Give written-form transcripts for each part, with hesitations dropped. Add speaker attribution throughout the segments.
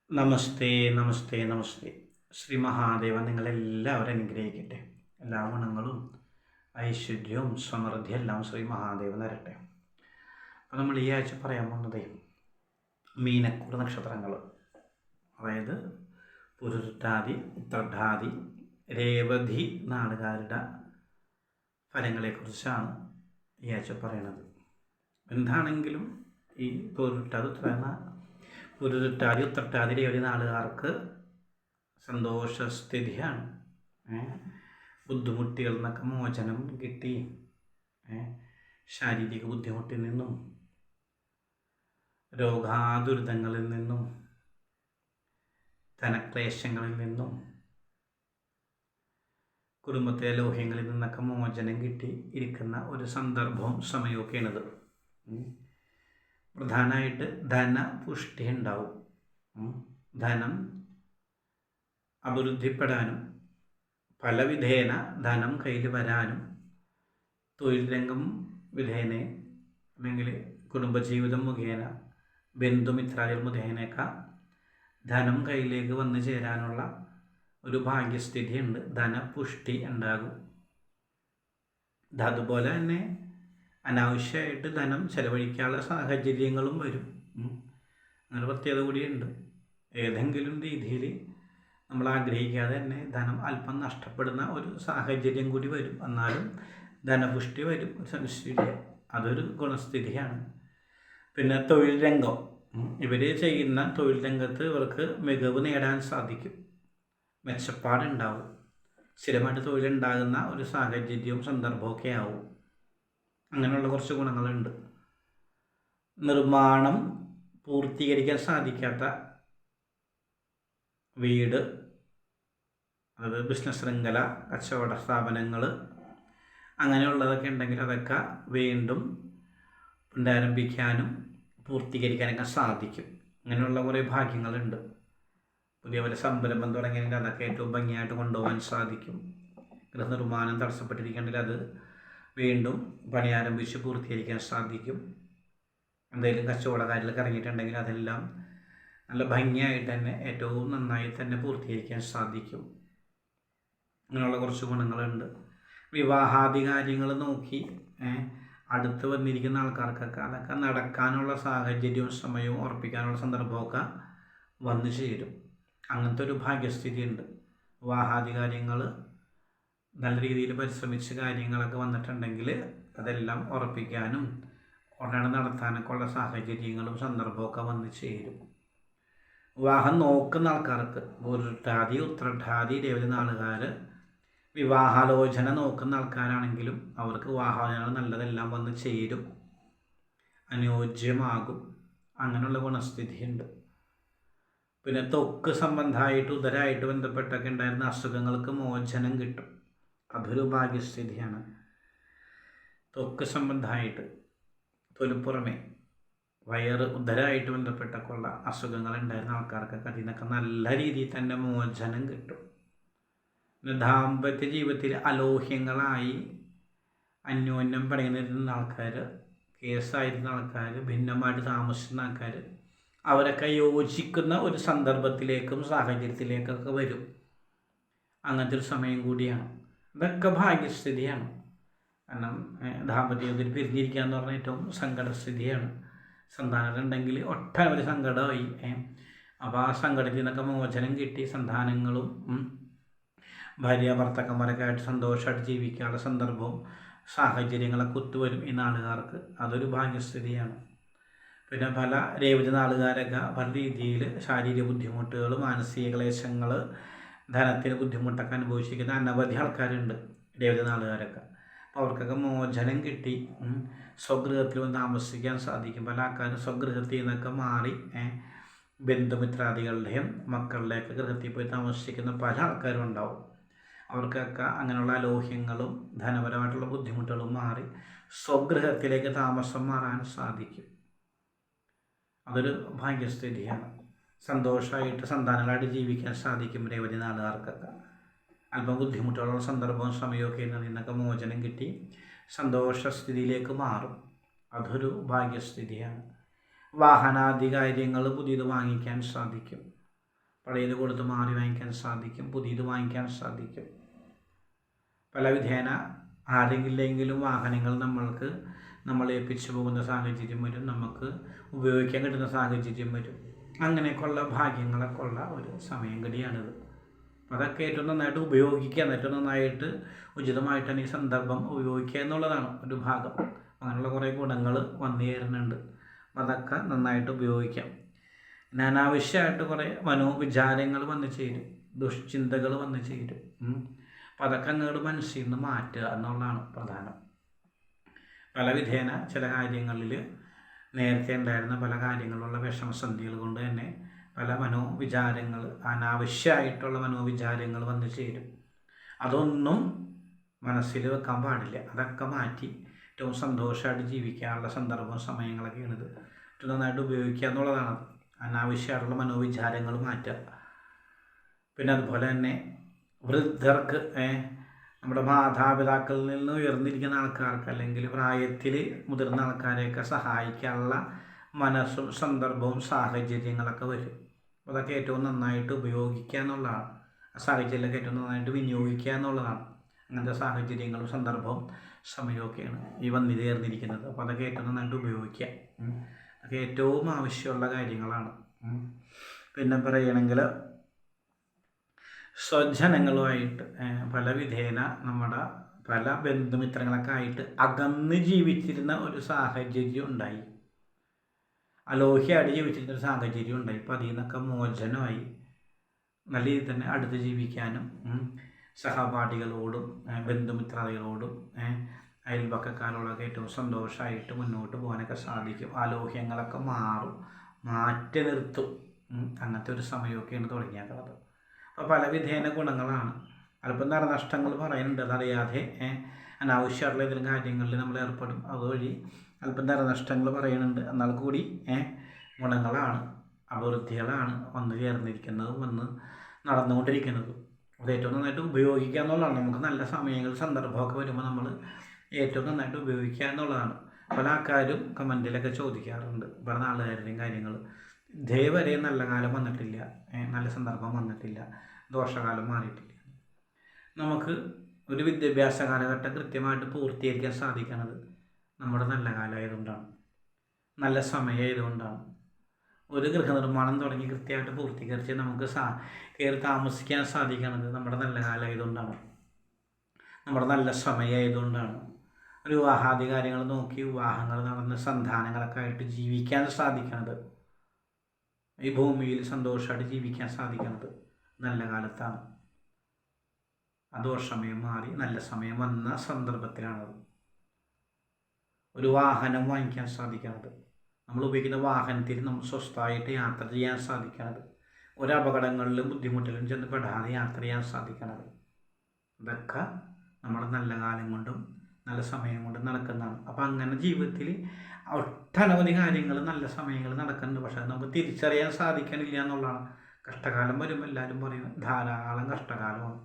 Speaker 1: നമസ്തേ നമസ്തേ നമസ്തേ. ശ്രീ മഹാദേവൻ നിങ്ങളെല്ലാവരും അനുഗ്രഹിക്കട്ടെ. എല്ലാ ഗുണങ്ങളും ഐശ്വര്യവും സമൃദ്ധിയും എല്ലാം ശ്രീ മഹാദേവൻ തരട്ടെ. അപ്പോൾ നമ്മൾ ഈ ആഴ്ച പറയാൻ പോകുന്നത് മീനക്കൂർ നക്ഷത്രങ്ങൾ, അതായത് പുരുരുട്ടാതി, ഉത്രട്ടാതി, രേവതി നാളുകാരുടെ ഫലങ്ങളെക്കുറിച്ചാണ് ഈ ആഴ്ച പറയണത്. എന്താണെങ്കിലും ഈ പുരുരുട്ടാതി ഉത്രട്ടാതി രേവതി നാളുകാർക്ക് സന്തോഷസ്ഥിതിയാണ്. ബുദ്ധിമുട്ടുകളിൽ നിന്നൊക്കെ മോചനം കിട്ടി, ശാരീരിക ബുദ്ധിമുട്ടിൽ നിന്നും രോഗാദുരിതങ്ങളിൽ നിന്നും ധനക്ലേശങ്ങളിൽ നിന്നും കുടുംബത്തിലെ ലോഹ്യങ്ങളിൽ നിന്നൊക്കെ മോചനം കിട്ടി ഇരിക്കുന്ന ഒരു സന്ദർഭവും സമയമൊക്കെയാണിത്. പ്രധാനമായിട്ട് ധനപുഷ്ടി ഉണ്ടാവും. ധനം അഭിവൃദ്ധിപ്പെടാനും പല വിധേന ധനം കയ്യിൽ വരാനും തൊഴിൽ രംഗം വിധേന അല്ലെങ്കിൽ കുടുംബജീവിതം മുഖേന ബന്ധുമിത്രാദികൾ മുഖേനയൊക്കെ ധനം കയ്യിലേക്ക് വന്നു ചേരാനുള്ള ഒരു ഭാഗ്യസ്ഥിതിയുണ്ട്. ധനപുഷ്ടി ഉണ്ടാകും. അതുപോലെ തന്നെ അനാവശ്യമായിട്ട് ധനം ചെലവഴിക്കാനുള്ള സാഹചര്യങ്ങളും വരും. അങ്ങനെ പ്രത്യേകത കൂടിയുണ്ട്. ഏതെങ്കിലും രീതിയിൽ നമ്മൾ ആഗ്രഹിക്കാതെ തന്നെ ധനം അല്പം നഷ്ടപ്പെടുന്ന ഒരു സാഹചര്യം കൂടി വരും. എന്നാലും ധനപുഷ്ടി വരും, സംശയമില്ല. അതൊരു ഗുണസ്ഥിതിയാണ്. പിന്നെ തൊഴിൽ രംഗം, ഇവർ ചെയ്യുന്ന തൊഴിൽ രംഗത്ത് ഇവർക്ക് മികവ് നേടാൻ സാധിക്കും, മെച്ചപ്പാടുണ്ടാവും. സ്ഥിരമായിട്ട് തൊഴിലുണ്ടാകുന്ന ഒരു സാഹചര്യവും സന്ദർഭമൊക്കെ ആവും. അങ്ങനെയുള്ള കുറച്ച് ഗുണങ്ങളുണ്ട്. നിർമ്മാണം പൂർത്തീകരിക്കാൻ സാധിക്കാത്ത വീട്, അതായത് ബിസിനസ് ശൃംഖല, കച്ചവട സ്ഥാപനങ്ങൾ, അങ്ങനെയുള്ളതൊക്കെ ഉണ്ടെങ്കിൽ അതൊക്കെ വീണ്ടും പുനരാരംഭിക്കാനും പൂർത്തീകരിക്കാനൊക്കെ സാധിക്കും. അങ്ങനെയുള്ള കുറേ ഭാഗ്യങ്ങളുണ്ട്. പുതിയ പല സംരംഭം തുടങ്ങിയെങ്കിൽ അതൊക്കെ ഏറ്റവും ഭംഗിയായിട്ട് കൊണ്ടുപോകാൻ സാധിക്കും. ഗൃഹനിർമ്മാണം തടസ്സപ്പെട്ടിരിക്കണമെങ്കിൽ അത് വീണ്ടും പണി ആരംഭിച്ച് പൂർത്തീകരിക്കാൻ സാധിക്കും. എന്തെങ്കിലും കച്ചവടക്കാരിലൊക്കെ ഇറങ്ങിയിട്ടുണ്ടെങ്കിൽ അതെല്ലാം നല്ല ഭംഗിയായിട്ട് തന്നെ ഏറ്റവും നന്നായി തന്നെ പൂർത്തീകരിക്കാൻ സാധിക്കും. അങ്ങനെയുള്ള കുറച്ച് ഗുണങ്ങളുണ്ട്. വിവാഹാദി കാര്യങ്ങൾ നോക്കി അടുത്ത് വന്നിരിക്കുന്ന ആൾക്കാർക്കൊക്കെ അതൊക്കെ നടക്കാനുള്ള സാഹചര്യവും സമയവും ഉറപ്പിക്കാനുള്ള സന്ദർഭമൊക്കെ വന്നു ചേരും. അങ്ങനത്തെ ഒരു ഭാഗ്യസ്ഥിതി ഉണ്ട്. വിവാഹാദി കാര്യങ്ങൾ നല്ല രീതിയിൽ പരിശ്രമിച്ച് കാര്യങ്ങളൊക്കെ വന്നിട്ടുണ്ടെങ്കിൽ അതെല്ലാം ഉറപ്പിക്കാനും ഉടനെ നടത്താനൊക്കെ ഉള്ള സാഹചര്യങ്ങളും സന്ദർഭമൊക്കെ വന്നു ചേരും. വിവാഹം നോക്കുന്ന ആൾക്കാർക്ക് പുരുരുട്ടാതി, ഉത്രട്ടാതി, രേവതി നാളുകാർ വിവാഹാലോചന നോക്കുന്ന ആൾക്കാരാണെങ്കിലും അവർക്ക് വിവാഹാലോചന നല്ലതെല്ലാം വന്ന് ചേരും, അനുയോജ്യമാകും. അങ്ങനെയുള്ള ഗുണസ്ഥിതിയുണ്ട്. പിന്നെ ത്വക്ക് സംബന്ധമായിട്ട് ഉദരമായിട്ട് ബന്ധപ്പെട്ടൊക്കെ ഉണ്ടായിരുന്ന അസുഖങ്ങൾക്ക് മോചനം കിട്ടും. അതൊരു ഭാഗ്യസ്ഥിതിയാണ്. ത്വക്ക് സംബന്ധമായിട്ട് തൊലിപ്പുറമെ വയറ് ഉദരമായിട്ട് ബന്ധപ്പെട്ടൊക്കെ ഉള്ള അസുഖങ്ങൾ ഉണ്ടായിരുന്ന ആൾക്കാർക്കൊക്കെ അതിൽ നിന്നൊക്കെ നല്ല രീതിയിൽ തന്നെ മോചനം കിട്ടും. പിന്നെ ദാമ്പത്യ ജീവിതത്തിൽ അലോഹ്യങ്ങളായി അന്യോന്യം പടയുന്നിരുന്ന ആൾക്കാർ, കേസായിരുന്ന ആൾക്കാർ, ഭിന്നമായിട്ട് താമസിക്കുന്ന ആൾക്കാർ, അവരൊക്കെ യോജിക്കുന്ന ഒരു സന്ദർഭത്തിലേക്കും സാഹചര്യത്തിലേക്കൊക്കെ വരും. അങ്ങനത്തെ ഒരു സമയം കൂടിയാണ്. ഇതൊക്കെ ഭാഗ്യസ്ഥിതിയാണ്. കാരണം ദാമ്പത്യത്തിൽ പിരിഞ്ഞിരിക്കുക എന്ന് പറഞ്ഞാൽ ഏറ്റവും സങ്കടസ്ഥിതിയാണ്. സന്താനം ഉണ്ടെങ്കിൽ ഒട്ടനവധി സങ്കടമായി. അപ്പോൾ ആ സങ്കടത്തിൽ നിന്നൊക്കെ മോചനം കിട്ടി സന്താനങ്ങളും ഭാര്യ ഭർത്താക്കന്മാരൊക്കെ ആയിട്ട് സന്തോഷമായിട്ട് ജീവിക്കാനുള്ള സന്ദർഭവും സാഹചര്യങ്ങളൊക്കെ ഒത്തുവരും ഈ നാളുകാർക്ക്. അതൊരു ഭാഗ്യസ്ഥിതിയാണ്. പിന്നെ പല രേവതി നാളുകാരൊക്കെ പല രീതിയിൽ ശാരീരിക ബുദ്ധിമുട്ടുകൾ, മാനസിക ക്ലേശങ്ങൾ, ധനത്തിന് ബുദ്ധിമുട്ടൊക്കെ അനുഭവിച്ചിരിക്കുന്ന അനവധി ആൾക്കാരുണ്ട് രേവതി നാളുകാരൊക്കെ. അപ്പോൾ അവർക്കൊക്കെ മോചനം കിട്ടി സ്വഗൃഹത്തിൽ വന്ന് താമസിക്കാൻ സാധിക്കും. പല ആൾക്കാരും സ്വഗൃഹത്തിൽ നിന്നൊക്കെ മാറി ബന്ധുമിത്രാദികളുടെയും മക്കളുടെയൊക്കെ ഗൃഹത്തിൽ പോയി താമസിക്കുന്ന പല ആൾക്കാരും ഉണ്ടാവും. അവർക്കൊക്കെ അങ്ങനെയുള്ള അലോഹ്യങ്ങളും ധനപരമായിട്ടുള്ള ബുദ്ധിമുട്ടുകളും മാറി സ്വഗൃഹത്തിലേക്ക് താമസം മാറാൻ സാധിക്കും. അതൊരു ഭാഗ്യസ്ഥിതിയാണ്. സന്തോഷമായിട്ട് സന്താനങ്ങളായിട്ട് ജീവിക്കാൻ സാധിക്കും രേവതി നാളുകാർക്കൊക്കെ. അല്പം ബുദ്ധിമുട്ടുള്ള സന്ദർഭവും സമയമൊക്കെ നിന്നൊക്കെ മോചനം കിട്ടി സന്തോഷസ്ഥിതിയിലേക്ക് മാറും. അതൊരു ഭാഗ്യസ്ഥിതിയാണ്. വാഹനാദി കാര്യങ്ങൾ പുതിയത് വാങ്ങിക്കാൻ സാധിക്കും. പഴയത് കൊടുത്ത് മാറി വാങ്ങിക്കാൻ സാധിക്കും, പുതിയത് വാങ്ങിക്കാൻ സാധിക്കും. പല വിധേന ആരെങ്കിലെങ്കിലും വാഹനങ്ങൾ നമ്മൾ ഏൽപ്പിച്ചു പോകുന്ന സാഹചര്യം വരും, നമുക്ക് ഉപയോഗിക്കാൻ കിട്ടുന്ന സാഹചര്യം വരും. അങ്ങനെയൊക്കെയുള്ള ഭാഗ്യങ്ങളൊക്കെ ഉള്ള ഒരു സമയം കൂടിയാണിത്. അതൊക്കെ ഏറ്റവും നന്നായിട്ട് ഉപയോഗിക്കുക, ഏറ്റവും നന്നായിട്ട് ഉചിതമായിട്ട് തന്നെ ഈ സന്ദർഭം ഉപയോഗിക്കുക എന്നുള്ളതാണ് ഒരു ഭാഗം. അങ്ങനെയുള്ള കുറേ ഗുണങ്ങൾ വന്നു ചേരുന്നുണ്ട്. അതൊക്കെ നന്നായിട്ട് ഉപയോഗിക്കാം. അനാവശ്യമായിട്ട് കുറേ മനോവിചാരങ്ങൾ വന്നു ചേരും, ദുഷ്ചിന്തകൾ വന്നു ചേരും. അപ്പം അതൊക്കെ അങ്ങോട്ട് മനസ്സിൽ നിന്ന് മാറ്റുക എന്നുള്ളതാണ് പ്രധാനം. പല വിധേന ചില കാര്യങ്ങളിൽ നേരത്തെ ഉണ്ടായിരുന്ന പല കാര്യങ്ങളിലുള്ള വിഷമസന്ധികൾ കൊണ്ട് തന്നെ പല മനോവിചാരങ്ങൾ, അനാവശ്യമായിട്ടുള്ള മനോവിചാരങ്ങൾ വന്നു ചേരും. അതൊന്നും മനസ്സിൽ വെക്കാൻ പാടില്ല. അതൊക്കെ മാറ്റി ഏറ്റവും സന്തോഷമായിട്ട് ജീവിക്കാനുള്ള സന്ദർഭവും സമയങ്ങളൊക്കെയാണിത്. ഏറ്റവും നന്നായിട്ട് ഉപയോഗിക്കുക എന്നുള്ളതാണ്. അനാവശ്യമായിട്ടുള്ള മനോവിചാരങ്ങൾ മാറ്റുക. പിന്നെ അതുപോലെ തന്നെ വൃദ്ധർക്ക്, നമ്മുടെ മാതാപിതാക്കളിൽ നിന്ന് ഉയർന്നിരിക്കുന്ന ആൾക്കാർക്ക് അല്ലെങ്കിൽ പ്രായത്തിൽ മുതിർന്ന ആൾക്കാരെയൊക്കെ സഹായിക്കാനുള്ള മനസ്സും സന്ദർഭവും സാഹചര്യങ്ങളൊക്കെ വരും. അതൊക്കെ ഏറ്റവും നന്നായിട്ട് ഉപയോഗിക്കുക എന്നുള്ളതാണ്. ആ സാഹചര്യമൊക്കെ ഏറ്റവും നന്നായിട്ട് വിനിയോഗിക്കുക എന്നുള്ളതാണ്. അങ്ങനത്തെ സാഹചര്യങ്ങളും സന്ദർഭവും സമയമൊക്കെയാണ് ഈ വന്നു ചേർന്നിരിക്കുന്നത്. അപ്പോൾ അതൊക്കെ ഏറ്റവും നന്നായിട്ട് ഉപയോഗിക്കുക. അതൊക്കെ ഏറ്റവും ആവശ്യമുള്ള കാര്യങ്ങളാണ്. പിന്നെ പറയുകയാണെങ്കിൽ സ്വജനങ്ങളുമായിട്ട് പല വിധേന നമ്മുടെ പല ബന്ധുമിത്രങ്ങളൊക്കെ ആയിട്ട് അകന്ന് ജീവിച്ചിരുന്ന ഒരു സാഹചര്യം ഉണ്ടായി, അലോഹ്യമായിട്ട് ജീവിച്ചിരുന്ന ഒരു സാഹചര്യം ഉണ്ടായി. അപ്പോൾ അതിൽ നിന്നൊക്കെ മോചനമായി നല്ല രീതിയിൽ തന്നെ അടുത്ത് ജീവിക്കാനും സഹപാഠികളോടും ബന്ധുമിത്രാദികളോടും അയൽപക്കക്കാരോടൊക്കെ ഏറ്റവും സന്തോഷമായിട്ട് മുന്നോട്ട് പോകാനൊക്കെ സാധിക്കും. ആലോഹ്യങ്ങളൊക്കെ മാറ്റി നിർത്തും. അങ്ങനത്തെ ഒരു സമയമൊക്കെയാണ് തുടങ്ങിയേക്കുന്നത്. അപ്പോൾ പല വിധേന ഗുണങ്ങളാണ്. അല്പം നഷ്ടങ്ങൾ പറയുന്നുണ്ട്, അതറിയാതെ അനാവശ്യമായിട്ടുള്ള ഏതെങ്കിലും കാര്യങ്ങളിൽ നമ്മൾ ഏർപ്പെടും. അതുവഴി അല്പം നഷ്ടങ്ങൾ പറയുന്നുണ്ട്. എന്നാൽ കൂടി ഗുണങ്ങളാണ്, അഭിവൃദ്ധികളാണ് വന്നു ചേർന്നിരിക്കുന്നതും വന്ന് നടന്നുകൊണ്ടിരിക്കുന്നതും. അത് ഏറ്റവും നന്നായിട്ട് ഉപയോഗിക്കുക എന്നുള്ളതാണ്. നമുക്ക് നല്ല സമയങ്ങൾ സന്ദർഭമൊക്കെ വരുമ്പോൾ നമ്മൾ ഏറ്റവും നന്നായിട്ട് ഉപയോഗിക്കുക എന്നുള്ളതാണ്. പല ആൾക്കാരും കമൻറ്റിലൊക്കെ ചോദിക്കാറുണ്ട്, പല നാളുകാരുടെയും കാര്യങ്ങൾ. ഇതേവരെ നല്ല കാലം വന്നിട്ടില്ല, നല്ല സന്ദർഭം വന്നിട്ടില്ല, ദോഷകാലം മാറിയിട്ടില്ല. നമുക്ക് ഒരു വിദ്യാഭ്യാസ കാലഘട്ടം കൃത്യമായിട്ട് പൂർത്തീകരിക്കാൻ സാധിക്കുന്നത് നമ്മുടെ നല്ല കാലമായതുകൊണ്ടാണ്, നല്ല സമയമായതുകൊണ്ടാണ്. ഒരു ഗൃഹനിർമ്മാണം തുടങ്ങി കൃത്യമായിട്ട് പൂർത്തീകരിച്ച് നമുക്ക് കയറി താമസിക്കാൻ സാധിക്കുന്നത് നമ്മുടെ നല്ല കാലമായതുകൊണ്ടാണ്, നമ്മുടെ നല്ല സമയമായതുകൊണ്ടാണ്. ഒരു വിവാഹാദി കാര്യങ്ങൾ നോക്കി വിവാഹങ്ങൾ നടന്ന് സന്താനങ്ങളൊക്കെ ആയിട്ട് ജീവിക്കാൻ സാധിക്കുന്നത്, ഈ ഭൂമിയിൽ സന്തോഷമായിട്ട് ജീവിക്കാൻ സാധിക്കുന്നത് നല്ല കാലത്താണ്. ആ ദോഷമയം മാറി നല്ല സമയം വന്ന സന്ദർഭത്തിലാണത്. ഒരു വാഹനം വാങ്ങിക്കാൻ സാധിക്കുന്നത്, നമ്മൾ ഉപയോഗിക്കുന്ന വാഹനത്തിൽ നമ്മൾ സ്വസ്ഥമായിട്ട് യാത്ര ചെയ്യാൻ സാധിക്കുന്നത്, ഒരു അപകടങ്ങളിലും ബുദ്ധിമുട്ടിലും ചെന്ന് പെടാതെ യാത്ര ചെയ്യാൻ സാധിക്കുന്നത്, ഇതൊക്കെ നമ്മുടെ നല്ല കാലം കൊണ്ടും നല്ല സമയം കൊണ്ടും നടക്കുന്നതാണ്. അപ്പോൾ അങ്ങനെ ജീവിതത്തിൽ ഒട്ടനവധി കാര്യങ്ങൾ നല്ല സമയങ്ങൾ നടക്കുന്നുണ്ട്. പക്ഷേ നമുക്ക് തിരിച്ചറിയാൻ സാധിക്കണില്ല എന്നുള്ളതാണ്. കഷ്ടകാലം വരുമ്പോൾ എല്ലാവരും പറയും ധാരാളം കഷ്ടകാലമാണ്,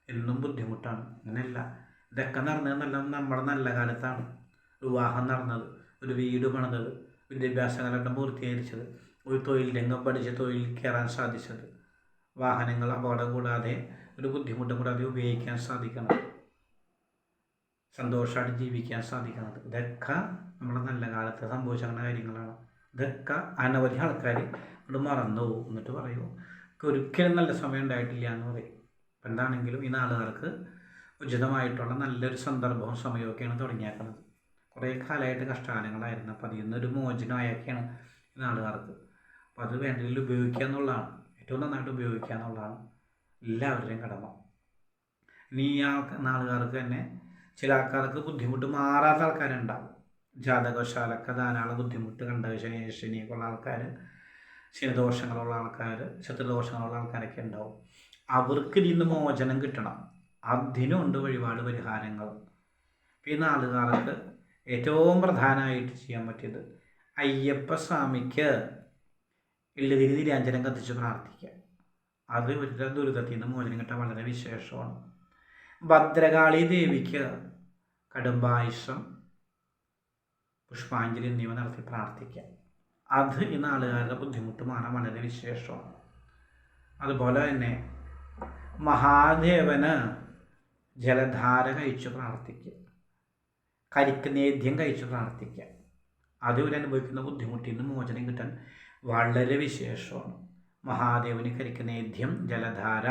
Speaker 1: എന്നും ബുദ്ധിമുട്ടാണ്. അങ്ങനെയല്ല, ഇതൊക്കെ നടന്നത് നമ്മുടെ നല്ല കാലത്താണ്. വിവാഹം നടന്നത്, ഒരു വീട് പണിതത്, വിദ്യാഭ്യാസ കാലഘട്ടം പൂർത്തീകരിച്ചത്, ഒരു തൊഴിൽ രംഗം പഠിച്ച് തൊഴിൽ കയറാൻ സാധിച്ചത്, വാഹനങ്ങൾ അപകടം കൂടാതെ ഒരു ബുദ്ധിമുട്ടും കൂടാതെ ഉപയോഗിക്കാൻ സാധിക്കണം, സന്തോഷമായിട്ട് ജീവിക്കാൻ സാധിക്കുന്നത്, ഇതൊക്കെ നമ്മുടെ നല്ല കാലത്ത് സംഭവിച്ചിരുന്ന കാര്യങ്ങളാണ്. ഇതൊക്കെ അനവധി ആൾക്കാർ ഇവിടെ മറന്നു പോകും. എന്നിട്ട് പറയും ഒരിക്കലും നല്ല സമയം ഉണ്ടായിട്ടില്ല എന്ന് പറയും. അപ്പം എന്താണെങ്കിലും ഈ നാളുകാർക്ക് ഉചിതമായിട്ടുള്ള നല്ലൊരു സന്ദർഭവും സമയമൊക്കെയാണ് തുടങ്ങിയേക്കുന്നത്. കുറേ കാലമായിട്ട് കഷ്ടകാലങ്ങളായിരുന്നു. അപ്പോൾ അതിൽ നിന്നൊരു മോചനമായൊക്കെയാണ് ഈ നാളുകാർക്ക്. അപ്പോൾ അത് വേണ്ടതിൽ ഉപയോഗിക്കുക എന്നുള്ളതാണ്, ഏറ്റവും നന്നായിട്ട് ഉപയോഗിക്കുക എന്നുള്ളതാണ് എല്ലാവരുടെയും കടമ. ഇനി ഈ നാളുകാർക്ക് തന്നെ ചില ആൾക്കാർക്ക് ബുദ്ധിമുട്ട് മാറാത്ത ആൾക്കാരുണ്ടാവും. ജാതകവശാലൊക്കെ ധാരാളം ബുദ്ധിമുട്ട് ശനിയൊക്കെ ഉള്ള ആൾക്കാർ, ശനിദോഷങ്ങളുള്ള ആൾക്കാർ, ശത്രുദോഷങ്ങളുള്ള ആൾക്കാരൊക്കെ ഉണ്ടാവും. അവർക്ക് ഇതിൽ നിന്ന് മോചനം കിട്ടണം. അതിനുണ്ട് വഴിപാട് പരിഹാരങ്ങൾ. ഈ നാളുകാർക്ക് ഏറ്റവും പ്രധാനമായിട്ട് ചെയ്യാൻ പറ്റിയത് അയ്യപ്പ സ്വാമിക്ക് എള്ളുതിരി നിര്യാഞ്ജനം കത്തിച്ച് പ്രാർത്ഥിക്കുക. അത് ഒരു ദുരിതത്തിൽ നിന്ന് മോചനം കിട്ടാൻ വളരെ വിശേഷമാണ്. ഭദ്രകാളി ദേവിക്ക് കടുംബായുസം, പുഷ്പാഞ്ജലി എന്നിവ നടത്തി പ്രാർത്ഥിക്കുക. അത് ഈ നാളുകാരുടെ ബുദ്ധിമുട്ട് മാറാൻ വളരെ വിശേഷമാണ്. അതുപോലെ തന്നെ മഹാദേവന് ജലധാര കഴിച്ച് പ്രാർത്ഥിക്കുക, കരിക്ക് നേദ്യം കഴിച്ച് പ്രാർത്ഥിക്കുക. അതുവരെ അനുഭവിക്കുന്ന ബുദ്ധിമുട്ടിൽ നിന്ന് മോചനം കിട്ടാൻ വളരെ വിശേഷമാണ്. മഹാദേവന് കരിക്ക് നേദ്യം, ജലധാര,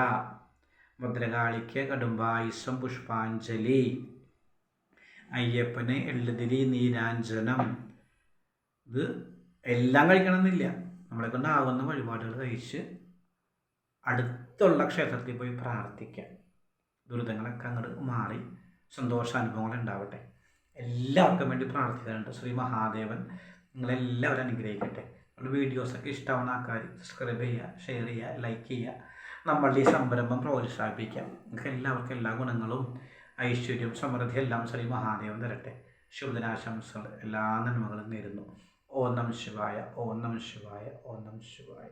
Speaker 1: ഭദ്രകാളിക്ക് കടുംബായുസം, പുഷ്പാഞ്ജലി, അയ്യപ്പന് എള്ളുതിരി, നീരാഞ്ജനം. ഇത് എല്ലാം കഴിക്കണമെന്നില്ല. നമ്മളെ കൊണ്ടാവുന്ന വഴിപാടുകൾ കഴിച്ച് അടുത്തുള്ള ക്ഷേത്രത്തിൽ പോയി പ്രാർത്ഥിക്കാം. ദുരിതങ്ങളൊക്കെ അങ്ങോട്ട് മാറി സന്തോഷാനുഭവങ്ങൾ ഉണ്ടാവട്ടെ. എല്ലാവർക്കും വേണ്ടി പ്രാർത്ഥിക്കുന്നുണ്ട്. ശ്രീ മഹാദേവൻ നിങ്ങളെല്ലാവരും അനുഗ്രഹിക്കട്ടെ. നമ്മുടെ വീഡിയോസൊക്കെ ഇഷ്ടമാവുന്ന ആൾക്കാർ സബ്സ്ക്രൈബ് ചെയ്യുക, ഷെയർ ചെയ്യുക, ലൈക്ക് ചെയ്യുക. നമ്മളുടെ ഈ സംരംഭം പ്രോത്സാഹിപ്പിക്കാം. നിങ്ങൾക്ക് എല്ലാവർക്കും എല്ലാ ഗുണങ്ങളും ഐശ്വര്യവും സമൃദ്ധി എല്ലാം ശ്രീ മഹാദേവൻ തരട്ടെ. ശുഭദിനാശംസകൾ, എല്ലാ നന്മകളും നേരുന്നു. ഓം നമഃ ശിവായ, ഓം നമഃ ശിവായ, ഓം നമഃ ശിവായ.